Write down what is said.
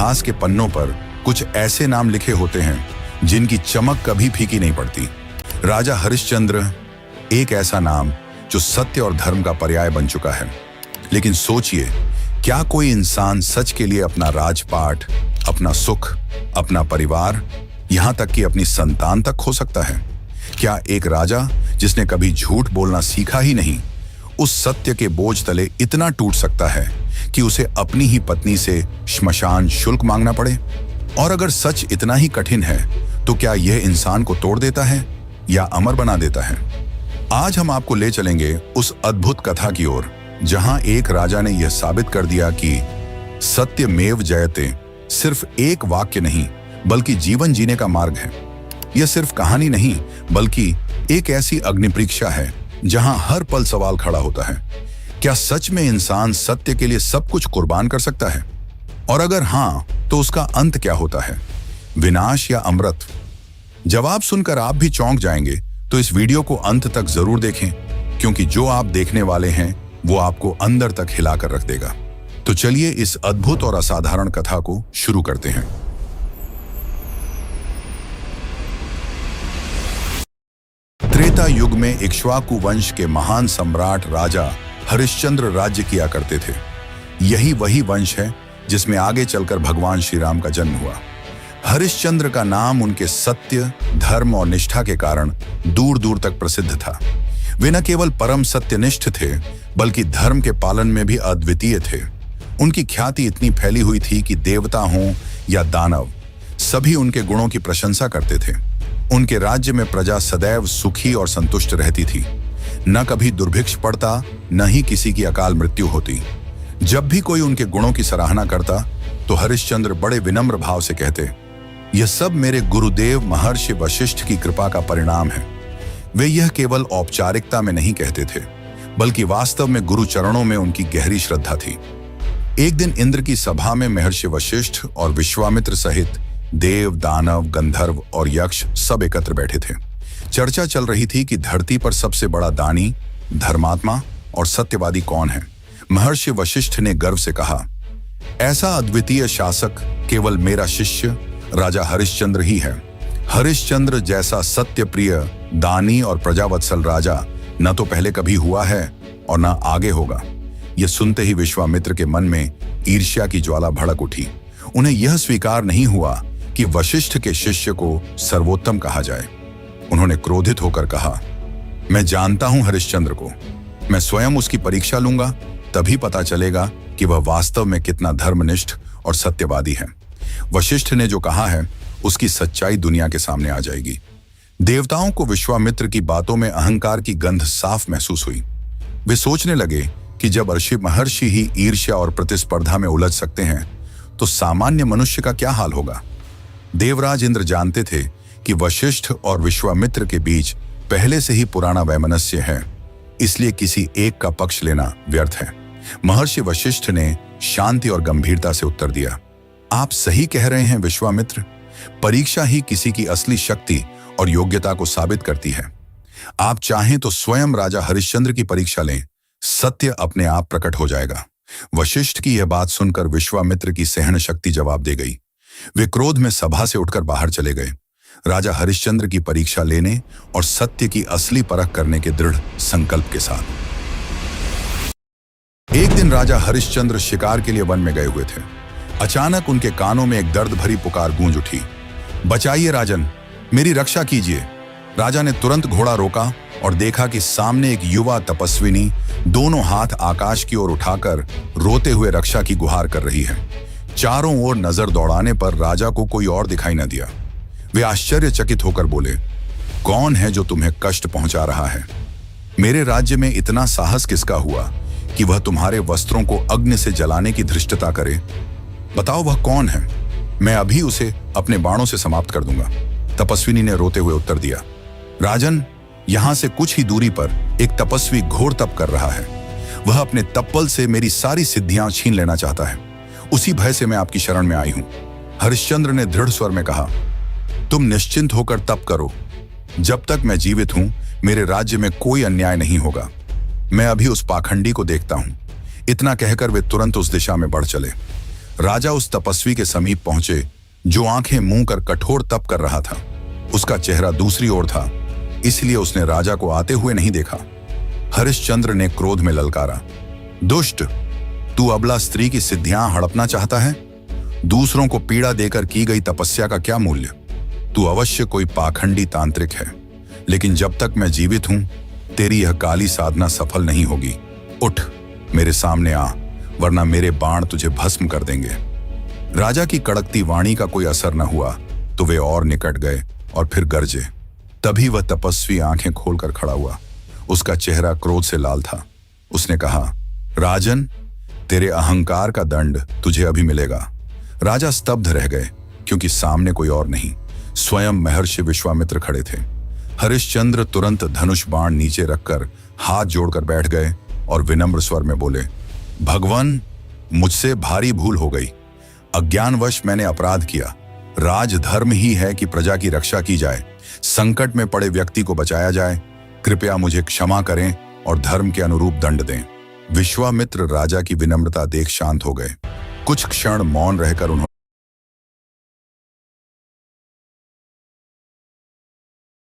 इतिहास के पन्नों पर कुछ ऐसे नाम लिखे होते हैं जिनकी चमक कभी फीकी नहीं पड़ती। राजा हरिश्चंद्र एक ऐसा नाम जो सत्य और धर्म का पर्याय बन चुका है। लेकिन सोचिए, क्या कोई इंसान सच के लिए अपना राजपाट, अपना सुख, अपना परिवार, यहां तक कि अपनी संतान तक खो सकता है? क्या एक राजा जिसने कभी झूठ बोलना सीखा ही नहीं, उस सत्य के बोझ तले इतना टूट सकता है कि उसे अपनी ही पत्नी से श्मशान शुल्क मांगना पड़े? और अगर सच इतना ही कठिन है तो क्या यह इंसान को तोड़ देता है या अमर बना देता है? आज हम आपको ले चलेंगे उस अद्भुत कथा की ओर जहां एक राजा ने यह साबित कर दिया कि सत्यमेव जयते सिर्फ एक वाक्य नहीं बल्कि जीवन जीने का मार्ग है। यह सिर्फ कहानी नहीं बल्कि एक ऐसी अग्निपरीक्षा है जहां हर पल सवाल खड़ा होता है, क्या सच में इंसान सत्य के लिए सब कुछ कुर्बान कर सकता है? और अगर हां, तो उसका अंत क्या होता है, विनाश या अमृत? जवाब सुनकर आप भी चौंक जाएंगे, तो इस वीडियो को अंत तक जरूर देखें, क्योंकि जो आप देखने वाले हैं वो आपको अंदर तक हिला कर रख देगा। तो चलिए इस अद्भुत और असाधारण कथा को शुरू करते हैं। त्रेता युग में इक्ष्वाकु वंश के महान सम्राट राजा हरिश्चंद्र राज्य किया करते थे। यही वही वंश है जिसमें आगे चलकर भगवान श्री राम का जन्म हुआ। हरिश्चंद्र का नाम उनके सत्य, धर्म और निष्ठा के कारण दूर दूर तक प्रसिद्ध था। वे न केवल परम सत्यनिष्ठ थे बल्कि धर्म के पालन में भी अद्वितीय थे। उनकी ख्याति इतनी फैली हुई थी कि देवता हों या दानव, सभी उनके गुणों की प्रशंसा करते थे। उनके राज्य में प्रजा सदैव सुखी और संतुष्ट रहती थी। न कभी दुर्भिक्ष पड़ता, न ही किसी की अकाल मृत्यु होती। जब भी कोई उनके गुणों की सराहना करता तो हरिश्चंद्र बड़े विनम्र भाव से कहते, यह सब मेरे गुरुदेव महर्षि वशिष्ठ की कृपा का परिणाम है। वे यह केवल औपचारिकता में नहीं कहते थे बल्कि वास्तव में गुरु चरणों में उनकी गहरी श्रद्धा थी। एक दिन इंद्र की सभा में महर्षि वशिष्ठ और विश्वामित्र सहित देव, दानव, गंधर्व और यक्ष सब एकत्र बैठे थे। चर्चा चल रही थी कि धरती पर सबसे बड़ा दानी, धर्मात्मा और सत्यवादी कौन है। महर्षि वशिष्ठ ने गर्व से कहा, ऐसा अद्वितीय शासक केवल मेरा शिष्य राजा हरिश्चंद्र ही है। हरिश्चंद्र जैसा सत्य प्रिय, दानी और प्रजावत्सल राजा न तो पहले कभी हुआ है और न आगे होगा। यह सुनते ही विश्वामित्र के मन में ईर्ष्या की ज्वाला भड़क उठी। उन्हें यह स्वीकार नहीं हुआ कि वशिष्ठ के शिष्य को सर्वोत्तम कहा जाए। उन्होंने क्रोधित होकर कहा, मैं जानता हूं हरिश्चंद्र को, मैं स्वयं उसकी परीक्षा लूंगा, तभी पता चलेगा कि वह वास्तव में कितना धर्मनिष्ठ और सत्यवादी है। वशिष्ठ ने जो कहा है उसकी सच्चाई दुनिया के सामने आ जाएगी। देवताओं को विश्वामित्र की बातों में अहंकार की गंध साफ महसूस हुई। वे सोचने लगे कि जब ऋषि महर्षि ही ईर्ष्या और प्रतिस्पर्धा में उलझ सकते हैं तो सामान्य मनुष्य का क्या हाल होगा। देवराज इंद्र जानते थे कि वशिष्ठ और विश्वामित्र के बीच पहले से ही पुराना वैमनस्य है, इसलिए किसी एक का पक्ष लेना व्यर्थ है। महर्षि वशिष्ठ ने शांति और गंभीरता से उत्तर दिया, आप सही कह रहे हैं विश्वामित्र, परीक्षा ही किसी की असली शक्ति और योग्यता को साबित करती है। आप चाहें तो स्वयं राजा हरिश्चंद्र की परीक्षा लें, सत्य अपने आप प्रकट हो जाएगा। वशिष्ठ की यह बात सुनकर विश्वामित्र की सहन शक्ति जवाब दे गई। वे क्रोध में सभा से उठकर बाहर चले गए, राजा हरिश्चंद्र की परीक्षा लेने और सत्य की असली परख करने के दृढ़ संकल्प के साथ। एक दिन राजा हरिश्चंद्र शिकार के लिए वन में गए हुए थे। अचानक उनके कानों में एक दर्द भरी पुकार गूंज उठी, बचाइए राजन, मेरी रक्षा कीजिए। राजा ने तुरंत घोड़ा रोका और देखा कि सामने एक युवा तपस्विनी दोनों हाथ आकाश की ओर उठाकर रोते हुए रक्षा की गुहार कर रही है। चारों ओर नजर दौड़ाने पर राजा को कोई और दिखाई न दिया। वे आश्चर्यचकित होकर बोले, कौन है जो तुम्हें कष्ट पहुंचा रहा है? मेरे राज्य में इतना साहस किसका हुआ कि वह तुम्हारे वस्त्रों को अग्नि से जलाने की धृष्टता करे? बताओ वह कौन है, मैं अभी उसे अपने बाणों से समाप्त कर दूंगा। तपस्विनी ने रोते हुए उत्तर दिया, राजन, यहां से कुछ ही दूरी पर एक तपस्वी घोर तप कर रहा है। वह अपने तप्पल से मेरी सारी सिद्धियां छीन लेना चाहता है। उसी भय से मैं आपकी शरण में आई हूं। हरिश्चंद्र ने दृढ़ स्वर में कहा, तुम निश्चिंत होकर तप करो। जब तक मैं जीवित हूं मेरे राज्य में कोई अन्याय नहीं होगा। मैं अभी उस पाखंडी को देखता हूं। इतना कहकर वे तुरंत उस दिशा में बढ़ चले। राजा उस तपस्वी के समीप पहुंचे जो आंखें मूंद कर कठोर तप कर रहा था। उसका चेहरा दूसरी ओर था, इसलिए उसने राजा को आते हुए नहीं देखा। हरिश्चंद्र ने क्रोध में ललकारा, दुष्ट, तू अबला स्त्री की सिद्धियां हड़पना चाहता है? दूसरों को पीड़ा देकर की गई तपस्या का क्या मूल्य? तू अवश्य कोई पाखंडी तांत्रिक है, लेकिन जब तक मैं जीवित हूं तेरी यह काली साधना सफल नहीं होगी। उठ, मेरे सामने आ, वरना मेरे बाण तुझे भस्म कर देंगे। राजा की कड़कती वाणी का कोई असर न हुआ तो वे और निकट गए और फिर गरजे। तभी वह तपस्वी आंखें खोलकर खड़ा हुआ। उसका चेहरा क्रोध से लाल था। उसने कहा, राजन, तेरे अहंकार का दंड तुझे अभी मिलेगा। राजा स्तब्ध रह गए, क्योंकि सामने कोई और नहीं, स्वयं महर्षि विश्वामित्र खड़े थे। हरिश्चंद्र तुरंत धनुष बाण नीचे रखकर हाथ जोड़कर बैठ गए और विनम्र स्वर में बोले, भगवान, मुझसे भारी भूल हो गई। अज्ञानवश मैंने अपराध किया। राजधर्म ही है कि प्रजा की रक्षा की जाए, संकट में पड़े व्यक्ति को बचाया जाए। कृपया मुझे क्षमा करें और धर्म के अनुरूप दंड दें। विश्वामित्र राजा की विनम्रता देख शांत हो गए। कुछ क्षण मौन रहकर उन्होंने